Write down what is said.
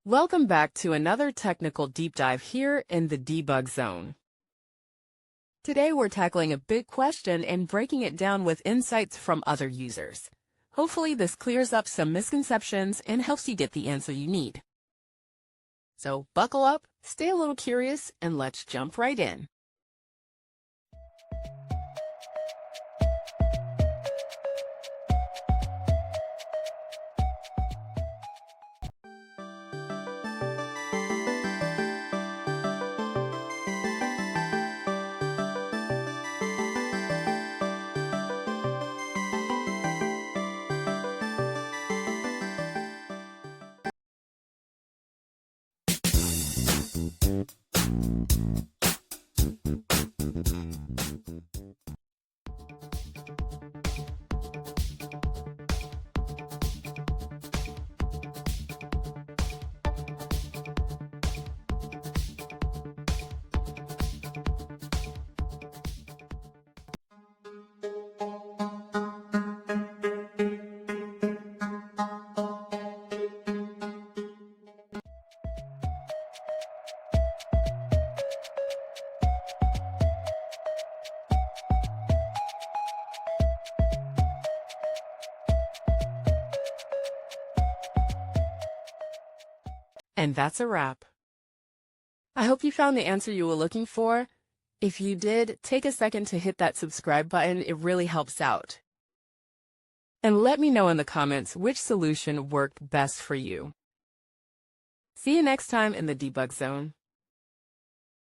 Welcome back to another technical deep dive here in the debug zone. Today we're tackling a big question and breaking it down with insights from other users. Hopefully this clears up some misconceptions and helps you get the answer you need. So buckle up, stay a little curious, and let's jump right in. And that's a wrap. I hope you found the answer you were looking for. If you did, take a second to hit that subscribe button. It really helps out. And let me know in the comments which solution worked best for you. See you next time in the debug zone.